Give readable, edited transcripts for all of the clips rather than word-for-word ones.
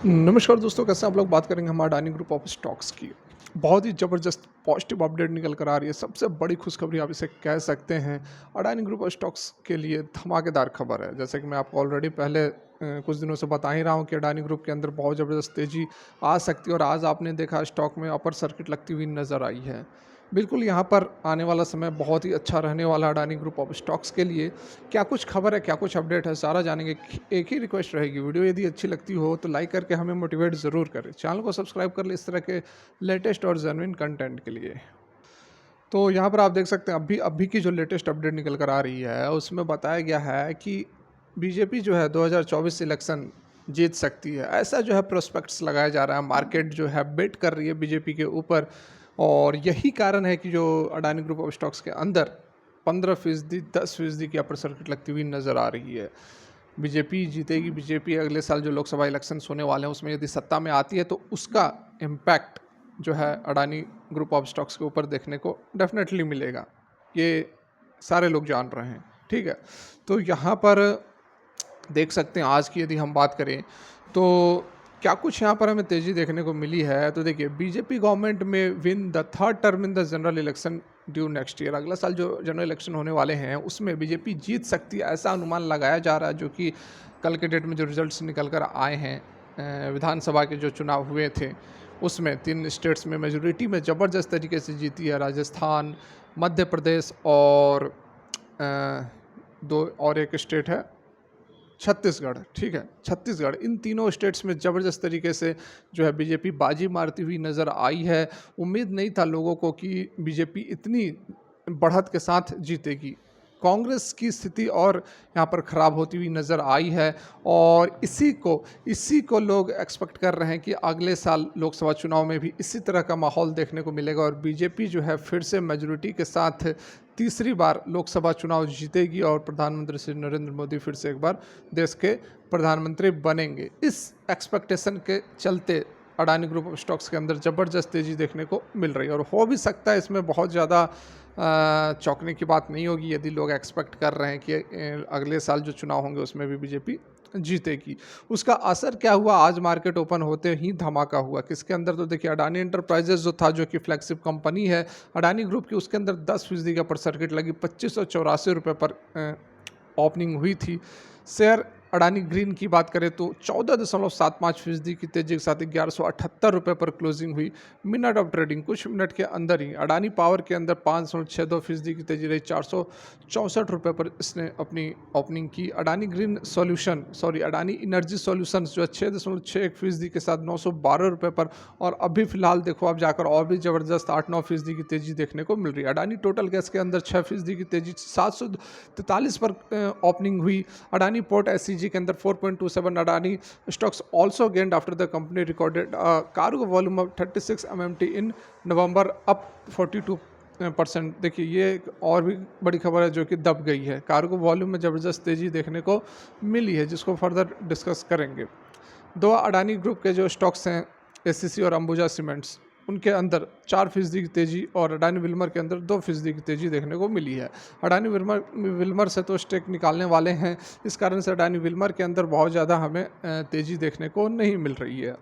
नमस्कार दोस्तों, कैसे आप लोग? बात करेंगे हम अडानी ग्रुप ऑफ स्टॉक्स की। बहुत ही ज़बरदस्त पॉजिटिव अपडेट निकल कर आ रही है। सबसे बड़ी खुशखबरी आप इसे कह सकते हैं। अडानी ग्रुप ऑफ स्टॉक्स के लिए धमाकेदार खबर है। जैसे कि मैं आपको ऑलरेडी पहले कुछ दिनों से बता ही रहा हूँ कि अडानी ग्रुप के अंदर बहुत ज़बरदस्त तेज़ी आ सकती है और आज आपने देखा स्टॉक में अपर सर्किट लगती हुई नज़र आई है। बिल्कुल यहाँ पर आने वाला समय बहुत ही अच्छा रहने वाला है अडानी ग्रुप ऑफ स्टॉक्स के लिए। क्या कुछ खबर है, क्या कुछ अपडेट है, सारा जानेंगे। एक ही रिक्वेस्ट रहेगी, वीडियो यदि अच्छी लगती हो तो लाइक करके हमें मोटिवेट ज़रूर करें। चैनल को सब्सक्राइब कर ले इस तरह के लेटेस्ट और जेन्युइन कंटेंट के लिए। तो यहाँ पर आप देख सकते हैं अभी अभी की जो लेटेस्ट अपडेट निकल कर आ रही है उसमें बताया गया है कि बीजेपी जो है 2024 इलेक्शन जीत सकती है। ऐसा जो है प्रोस्पेक्ट्स लगाया जा रहा है, मार्केट जो है बेट कर रही है बीजेपी के ऊपर। और यही कारण है कि जो अडानी ग्रुप ऑफ स्टॉक्स के अंदर 15% 10% की अपर सर्किट लगती हुई नज़र आ रही है। बीजेपी जीतेगी। बीजेपी अगले साल जो लोकसभा इलेक्शंस होने वाले हैं उसमें यदि सत्ता में आती है तो उसका इम्पैक्ट जो है अडानी ग्रुप ऑफ स्टॉक्स के ऊपर देखने को डेफिनेटली मिलेगा। ये सारे लोग जान रहे हैं, ठीक है। तो यहाँ पर देख सकते हैं आज की यदि हम बात करें तो क्या कुछ यहाँ पर हमें तेज़ी देखने को मिली है। तो देखिए, बीजेपी गवर्नमेंट में win the third term in the general election due next year. अगला साल जो जनरल इलेक्शन होने वाले हैं उसमें बीजेपी जीत सकती है, ऐसा अनुमान लगाया जा रहा है। जो कि कल के डेट में जो रिजल्ट्स निकल कर आए हैं, विधानसभा के जो चुनाव हुए थे उसमें 3 स्टेट्स में मेजोरिटी में ज़बरदस्त तरीके से जीती है। राजस्थान, मध्य प्रदेश और दो और एक स्टेट है छत्तीसगढ़, ठीक है। छत्तीसगढ़, इन तीनों स्टेट्स में ज़बरदस्त तरीके से जो है बीजेपी बाजी मारती हुई नज़र आई है। उम्मीद नहीं था लोगों को कि बीजेपी इतनी बढ़त के साथ जीतेगी। कांग्रेस की स्थिति और यहाँ पर ख़राब होती हुई नज़र आई है और इसी को लोग एक्सपेक्ट कर रहे हैं कि अगले साल लोकसभा चुनाव में भी इसी तरह का माहौल देखने को मिलेगा और बीजेपी जो है फिर से मेजॉरिटी के साथ तीसरी बार लोकसभा चुनाव जीतेगी और प्रधानमंत्री श्री नरेंद्र मोदी फिर से एक बार देश के प्रधानमंत्री बनेंगे। इस एक्सपेक्टेशन के चलते अडानी ग्रुप ऑफ स्टॉक्स के अंदर ज़बरदस्त तेज़ी देखने को मिल रही है और हो भी सकता है इसमें बहुत ज़्यादा चौंकने की बात नहीं होगी यदि लोग एक्सपेक्ट कर रहे हैं कि अगले साल जो चुनाव होंगे उसमें भी बीजेपी जीतेगी। उसका असर क्या हुआ? आज मार्केट ओपन होते ही धमाका हुआ। किसके अंदर? तो देखिए, अडानी एंटरप्राइजेज जो था, जो कि फ्लैगशिप कंपनी है अडानी ग्रुप की, उसके अंदर 10% का पर सर्किट लगी। 2584 रुपये पर ओपनिंग हुई थी। शेयर अडानी ग्रीन की बात करें तो 14.75% की तेजी के साथ 1178 रुपये पर क्लोजिंग हुई। मिनट ऑफ ट्रेडिंग कुछ मिनट के अंदर ही अडानी पावर के अंदर 5.62% की तेजी रही। 464 रुपये पर इसने अपनी ओपनिंग की। अडानी इनर्जी सॉल्यूशंस जो है 6.61% के साथ 912 रुपये पर। और अभी फिलहाल देखो आप जाकर और भी ज़बरदस्त 8-9% की तेज़ी देखने को मिल रही है। अडानी टोटल गैस के अंदर 6% की तेज़ी 743 पर ओपनिंग हुई। अडानी पोर्ट एससीजी के अंदर 4.27। Adani stocks also gained after the company recorded cargo volume of 36 MMT in November, up 42%। देखिए, ये एक और भी बड़ी खबर है जो कि दब गई है। कार्गो वॉल्यूम में ज़बरदस्त तेज़ी देखने को मिली है जिसको फर्दर डिस्कस करेंगे। दो अडानी ग्रुप के जो स्टॉक्स हैं, एससीसी और अंबुजा सीमेंट्स, उनके अंदर 4% की तेज़ी और अडानी विल्मर के अंदर 2% की तेज़ी देखने को मिली है। अडानी विल्मर से तो स्टेक निकालने वाले हैं, इस कारण से अडानी विल्मर के अंदर बहुत ज़्यादा हमें तेज़ी देखने को नहीं मिल रही है।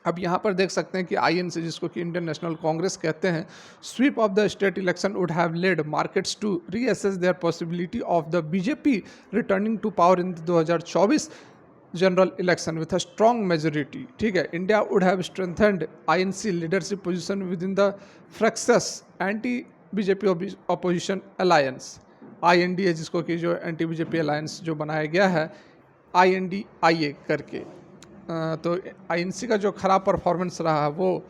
अब यहाँ पर देख सकते हैं कि आईएनसी, जिसको कि इंडियन नेशनल कांग्रेस कहते हैं, sweep of the state election would have led markets to reassess their possibility of the BJP returning to power in 2024 general election with a strong majority. ठीक है, India would have strengthened INC leadership position within the fractious anti BJP opposition alliance. INDA, जिसको कि जो anti BJP alliance जो बनाया गया है INDIA करके, तो आईएनसी का जो खराब परफॉर्मेंस रहा है वो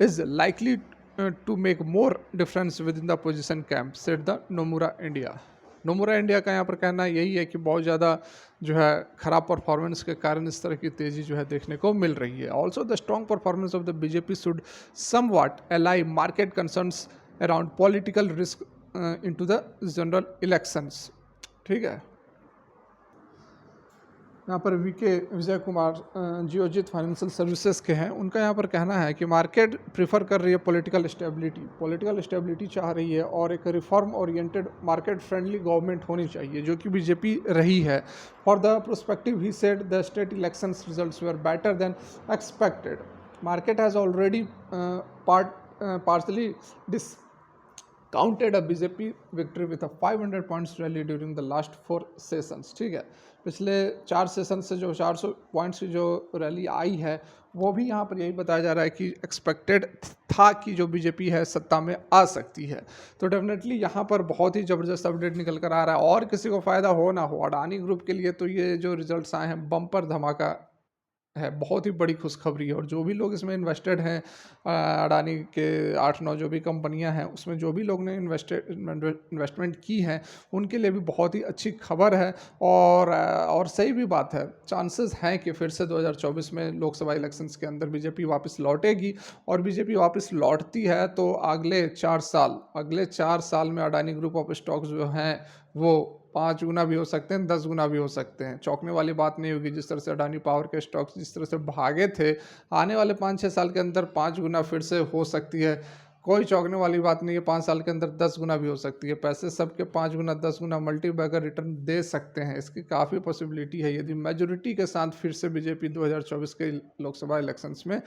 is likely to make more difference within the position camp, set the Nomura India. Nomura India का यहाँ पर कहना यही है कि बहुत ज़्यादा जो है खराब परफॉर्मेंस के कारण इस तरह की तेज़ी जो है देखने को मिल रही है। Also the strong performance of the BJP should somewhat allay market concerns around political risk into the general elections. ठीक है। यहाँ पर VK Vijay Kumar Geojit financial services के हैं। उनका यहाँ पर कहना है कि मार्केट प्रीफर कर रही है पॉलिटिकल स्टेबिलिटी चाह रही है और एक reform oriented market friendly government होनी चाहिए, जो कि बीजेपी रही है। For the prospective he said the state elections results were better than expected. Market has already partially discounted a BJP victory with a 500 points rally during the last 4 sessions। ठीक है, पिछले 4 session से जो 400 points की जो rally आई है, वो भी यहाँ पर यही बताया जा रहा है कि एक्सपेक्टेड था कि जो बीजेपी है सत्ता में आ सकती है। तो डेफिनेटली यहाँ पर बहुत ही ज़बरदस्त अपडेट निकल कर आ रहा है और किसी को फ़ायदा हो ना हो, अडानी ग्रुप के लिए तो ये जो रिजल्ट्स आए हैं बम्पर धमाका है, बहुत ही बड़ी खुशखबरी है। और जो भी लोग इसमें इन्वेस्टेड हैं, अडानी के 8-9 जो भी कंपनियां हैं, उसमें जो भी लोग ने इन्वेस्टमेंट की है, उनके लिए भी बहुत ही अच्छी खबर है। और सही भी बात है, चांसेस हैं कि फिर से 2024 में लोकसभा इलेक्शंस के अंदर बीजेपी वापस लौटेगी। और बीजेपी वापस लौटती है तो अगले 4 साल में अडानी ग्रुप ऑफ स्टॉक्स जो हैं वो 5 गुना भी हो सकते हैं, 10 गुना भी हो सकते हैं। चौंकने वाली बात नहीं होगी। जिस तरह से अडानी पावर के स्टॉक्स जिस तरह से भागे थे, आने वाले 5-6 साल के अंदर 5 गुना फिर से हो सकती है। कोई चौंकने वाली बात नहीं है, 5 साल के अंदर 10 गुना भी हो सकती है। पैसे सबके 5 गुना 10 गुना मल्टीबैगर रिटर्न दे सकते हैं, इसकी काफ़ी पॉसिबिलिटी है यदि मेजोरिटी के साथ फिर से बीजेपी 2024 के लोकसभा इलेक्शंस में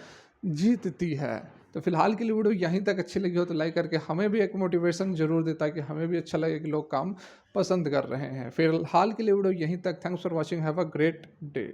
जीतती है। तो फिलहाल के लिए वीडियो यहीं तक अच्छी लगी हो तो लाइक करके हमें भी एक मोटिवेशन जरूर देता है कि हमें भी अच्छा लगे कि लोग काम पसंद कर रहे हैं। फिलहाल के लिए वीडियो यहीं तक। Thanks for watching, have a great day.